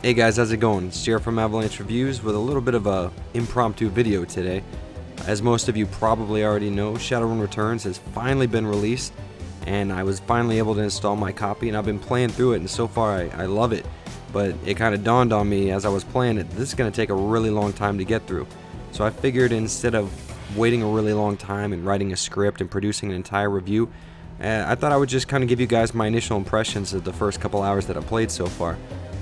Hey guys, how's it going? It's Jared from Avalanche Reviews with a little bit of a impromptu video today. As most of you probably already know, Shadowrun Returns has finally been released, and I was finally able to install my copy, and I've been playing through it, and so far I love it. But it kind of dawned on me as I was playing it, this is going to take a really long time to get through. So I figured instead of waiting a really long time and writing a script and producing an entire review, I thought I would just kind of give you guys my initial impressions of the first couple hours that I played so far.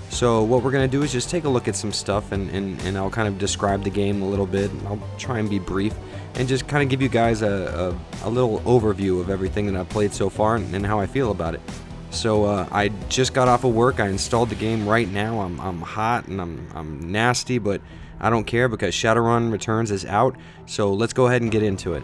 So what we're going to do is just take a look at some stuff, and I'll kind of describe the game a little bit. I'll try and be brief and just kind of give you guys a little overview of everything that I've played so far and how I feel about it. So I just got off of work. I installed the game right now. I'm hot and I'm nasty, but I don't care because Shadowrun Returns is out. So let's go ahead and get into it.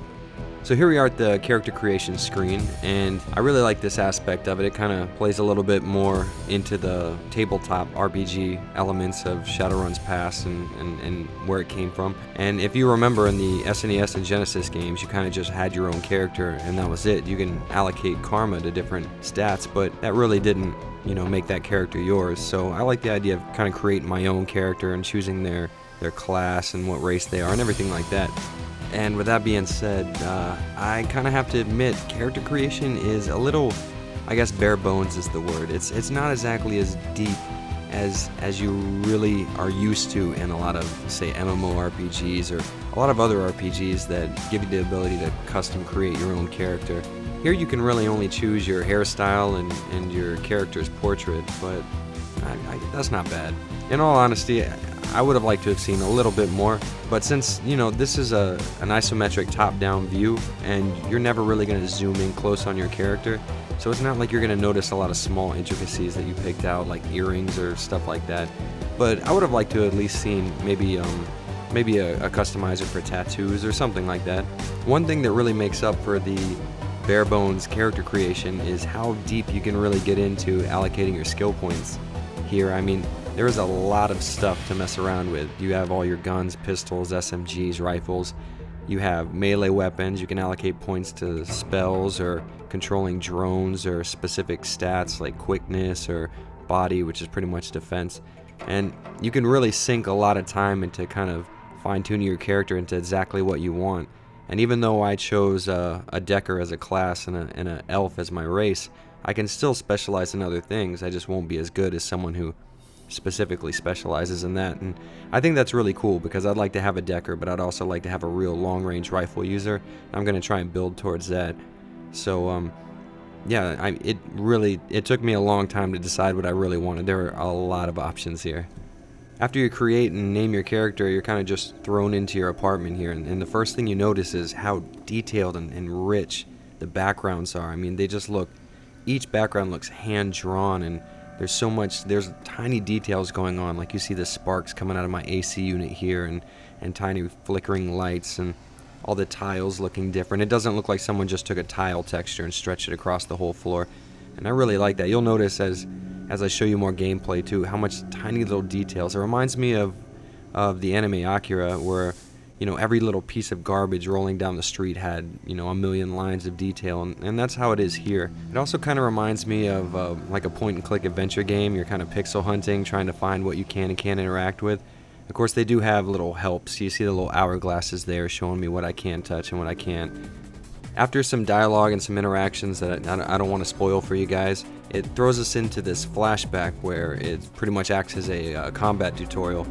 So here we are at the character creation screen, and I really like this aspect of it. It kind of plays a little bit more into the tabletop RPG elements of Shadowrun's past and where it came from. And if you remember in the SNES and Genesis games, you kind of just had your own character and that was it. You can allocate karma to different stats, but that really didn't, make that character yours. So I like the idea of kind of creating my own character and choosing their class and what race they are and everything like that. And with that being said, I kind of have to admit, character creation is a little, I guess bare bones is the word. It's not exactly as deep as you really are used to in a lot of, say, MMORPGs or a lot of other RPGs that give you the ability to custom create your own character. Here you can really only choose your hairstyle and your character's portrait, but that's not bad. In all honesty, I would have liked to have seen a little bit more, but since, this is an isometric top-down view, and you're never really going to zoom in close on your character, so it's not like you're going to notice a lot of small intricacies that you picked out, like earrings or stuff like that. But I would have liked to have at least seen maybe a customizer for tattoos or something like that. One thing that really makes up for the bare bones character creation is how deep you can really get into allocating your skill points. Here, I mean, there is a lot of stuff to mess around with. You have all your guns, pistols, SMGs, rifles. You have melee weapons. You can allocate points to spells or controlling drones or specific stats like quickness or body, which is pretty much defense. And you can really sink a lot of time into kind of fine-tuning your character into exactly what you want. And even though I chose a Decker as a class and an Elf as my race, I can still specialize in other things. I just won't be as good as someone who specifically specializes in that. And I think that's really cool because I'd like to have a Decker, but I'd also like to have a real long-range rifle user. I'm going to try and build towards that. So yeah, it took me a long time to decide what I really wanted. There are a lot of options here. After you create and name your character, you're kind of just thrown into your apartment here, and the first thing you notice is how detailed and rich the backgrounds are. I mean, each background looks hand-drawn, and there's tiny details going on, like you see the sparks coming out of my AC unit here, and tiny flickering lights, and all the tiles looking different. It doesn't look like someone just took a tile texture and stretched it across the whole floor, and I really like that. You'll notice as I show you more gameplay too, how much tiny little details. It reminds me of the anime Akira, where every little piece of garbage rolling down the street had a million lines of detail, and that's how it is here. It also kind of reminds me of like a point-and-click adventure game. You're kind of pixel hunting, trying to find what you can and can't interact with. Of course, they do have little helps. You see the little hourglasses there showing me what I can touch and what I can't. After some dialogue and some interactions that I don't want to spoil for you guys, it throws us into this flashback where it pretty much acts as a combat tutorial.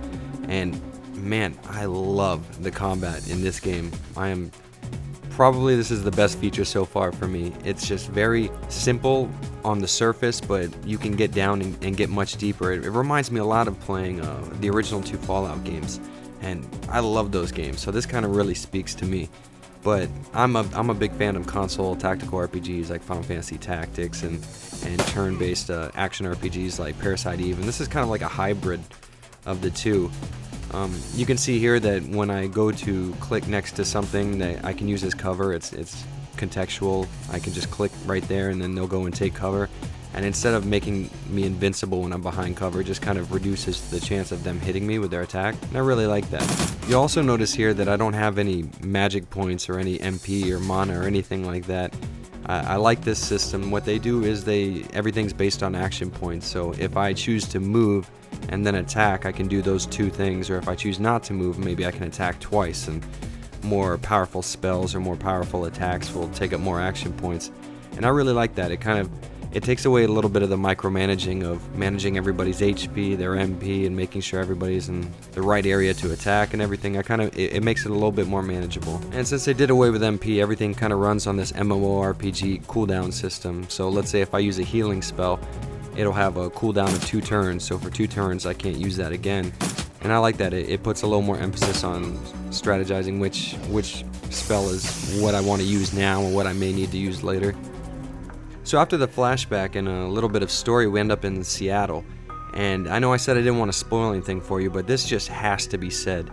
And man, I love the combat in this game. This is the best feature so far for me. It's just very simple on the surface, but you can get down and get much deeper. It reminds me a lot of playing the original 2 Fallout games, and I love those games, so this kind of really speaks to me. But I'm a big fan of console tactical RPGs like Final Fantasy Tactics and turn-based action RPGs like Parasite Eve, and this is kind of like a hybrid of the two. You can see here that when I go to click next to something that I can use as cover, it's contextual. I can just click right there and then they'll go and take cover. And instead of making me invincible when I'm behind cover, it just kind of reduces the chance of them hitting me with their attack. And I really like that. You'll also notice here that I don't have any magic points or any MP or mana or anything like that. I like this system. What they do is everything's based on action points. So if I choose to move, and then attack, I can do those two things. Or if I choose not to move, maybe I can attack twice, and more powerful spells or more powerful attacks will take up more action points. And I really like that. It takes away a little bit of the micromanaging of managing everybody's HP, their MP, and making sure everybody's in the right area to attack and everything. It makes it a little bit more manageable. And since they did away with MP, everything kind of runs on this MMORPG cooldown system. So let's say if I use a healing spell, it'll have a cooldown of 2 turns. So for 2 turns, I can't use that again. And I like that. It puts a little more emphasis on strategizing which spell is what I want to use now and what I may need to use later. So after the flashback and a little bit of story, we end up in Seattle. And I know I said I didn't want to spoil anything for you, but this just has to be said.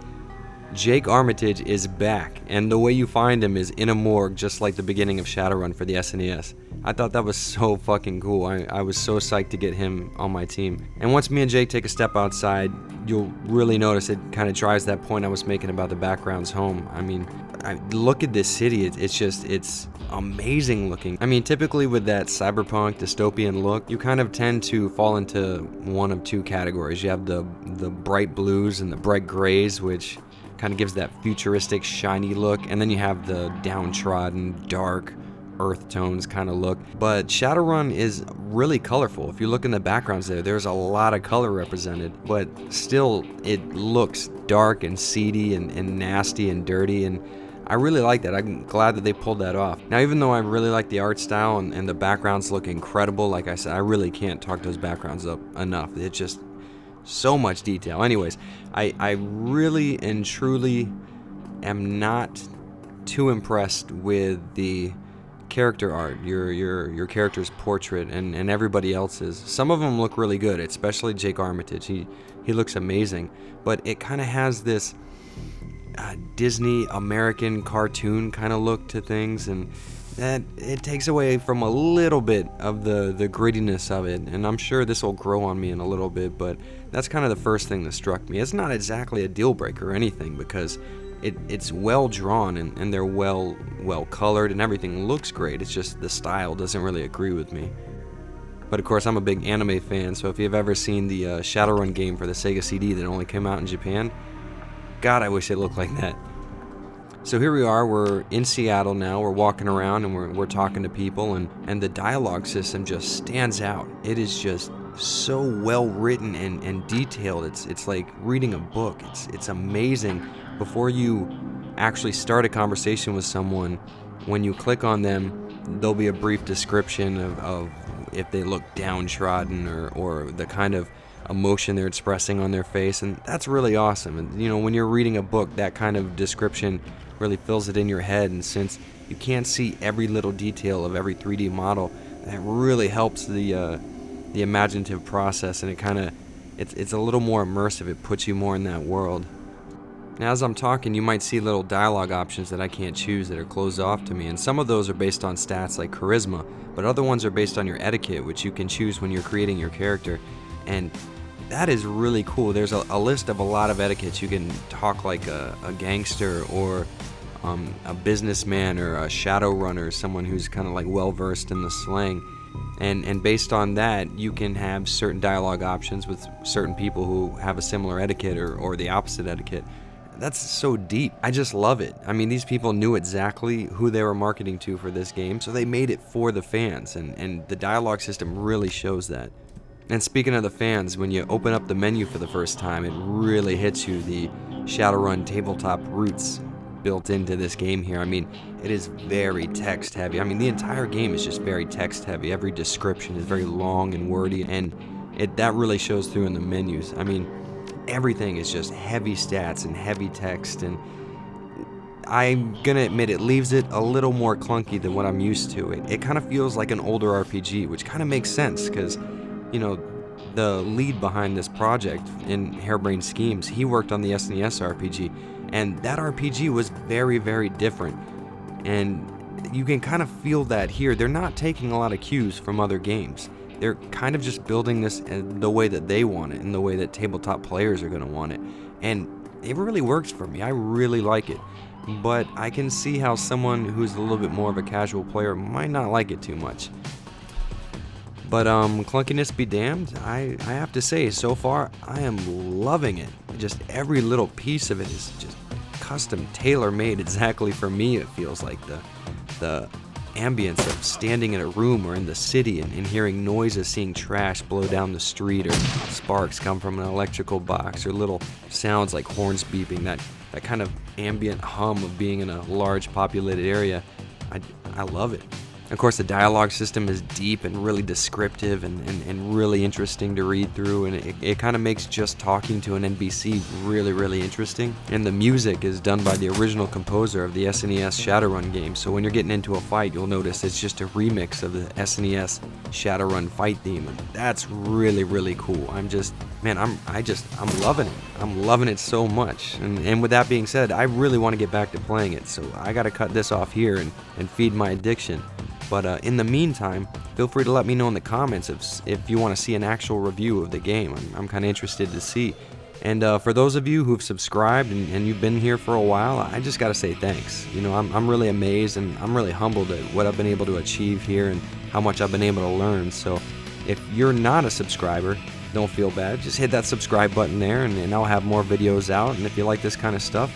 Jake Armitage is back, and the way you find him is in a morgue, just like the beginning of Shadowrun for the SNES. I thought that was so fucking cool. I was so psyched to get him on my team. And once me and Jake take a step outside, you'll really notice it kind of drives that point I was making about the backgrounds home. I mean, look at this city. It's amazing looking. I mean, typically with that cyberpunk dystopian look, you kind of tend to fall into one of 2 categories. You have the bright blues and the bright grays, which kind of gives that futuristic shiny look, and then you have the downtrodden dark earth tones kind of look. But Shadowrun is really colorful. If you look in the backgrounds there's a lot of color represented, but still it looks dark and seedy and nasty and dirty, and I really like that. I'm glad that they pulled that off. Now, even though I really like the art style and the backgrounds look incredible, like I said, I really can't talk those backgrounds up enough. It's just so much detail. Anyways, I really and truly am not too impressed with the character art, your character's portrait, and everybody else's. Some of them look really good, especially Jake Armitage. He looks amazing, but it kind of has this Disney American cartoon kind of look to things, and that it takes away from a little bit of the grittiness of it. And I'm sure this will grow on me in a little bit, but that's kind of the first thing that struck me. It's not exactly a deal breaker or anything, because it's well drawn and they're well colored and everything looks great. It's just the style doesn't really agree with me. But of course, I'm a big anime fan, so if you've ever seen the Shadowrun game for the Sega CD that only came out in Japan, God, I wish it looked like that. So here we are, we're in Seattle now, we're walking around and we're talking to people, and the dialogue system just stands out. It is just so well written and detailed. It's like reading a book. It's amazing. Before you actually start a conversation with someone, when you click on them, there'll be a brief description of if they look downtrodden or the kind of emotion they're expressing on their face, and that's really awesome. And you know, when you're reading a book, that kind of description really fills it in your head, and since you can't see every little detail of every 3D model, that really helps the imaginative process, and it's a little more immersive. It puts you more in that world. Now, as I'm talking, you might see little dialogue options that I can't choose that are closed off to me, and some of those are based on stats like charisma, but other ones are based on your etiquette, which you can choose when you're creating your character, and that is really cool. There's a list of a lot of etiquettes. You can talk like a gangster, or a businessman, or a shadow runner, someone who's kind of like well versed in the slang. And based on that, you can have certain dialogue options with certain people who have a similar etiquette or the opposite etiquette. That's so deep. I just love it. I mean, these people knew exactly who they were marketing to for this game, so they made it for the fans, and the dialogue system really shows that. And speaking of the fans, when you open up the menu for the first time, it really hits you the Shadowrun tabletop roots built into this game here. I mean, it is very text heavy. I mean, the entire game is just very text heavy. Every description is very long and wordy, and that really shows through in the menus. I mean, everything is just heavy stats and heavy text, and I'm gonna admit it leaves it a little more clunky than what I'm used to. It kind of feels like an older RPG, which kind of makes sense, because you know, the lead behind this project in Harebrained Schemes, he worked on the SNES RPG, and that RPG was very, very different, and you can kind of feel that here. They're not taking a lot of cues from other games. They're kind of just building this the way that they want it, and the way that tabletop players are going to want it, and it really works for me. I really like it, but I can see how someone who's a little bit more of a casual player might not like it too much. But clunkiness be damned, I have to say, so far I am loving it. Just every little piece of it is just custom, tailor-made exactly for me. It feels like the ambience of standing in a room or in the city and hearing noises, seeing trash blow down the street, or sparks come from an electrical box, or little sounds like horns beeping, that kind of ambient hum of being in a large populated area. I love it. Of course, the dialogue system is deep and really descriptive and really interesting to read through, and it kind of makes just talking to an NPC really interesting. And the music is done by the original composer of the SNES Shadowrun game, so when you're getting into a fight, you'll notice it's just a remix of the SNES Shadowrun fight theme, and that's really cool. I'm loving it. I'm loving it so much. And with that being said, I really want to get back to playing it, so I gotta cut this off here and feed my addiction. But in the meantime, feel free to let me know in the comments if you want to see an actual review of the game. I'm kind of interested to see. And for those of you who've subscribed and you've been here for a while, I just got to say thanks. You know, I'm really amazed and I'm really humbled at what I've been able to achieve here and how much I've been able to learn. So if you're not a subscriber, don't feel bad. Just hit that subscribe button there, and I'll have more videos out. And if you like this kind of stuff,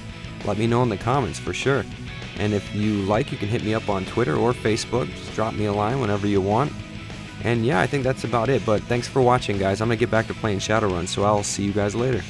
let me know in the comments for sure. And if you like, you can hit me up on Twitter or Facebook. Just drop me a line whenever you want. And yeah, I think that's about it. But thanks for watching, guys. I'm going to get back to playing Shadowrun, so I'll see you guys later.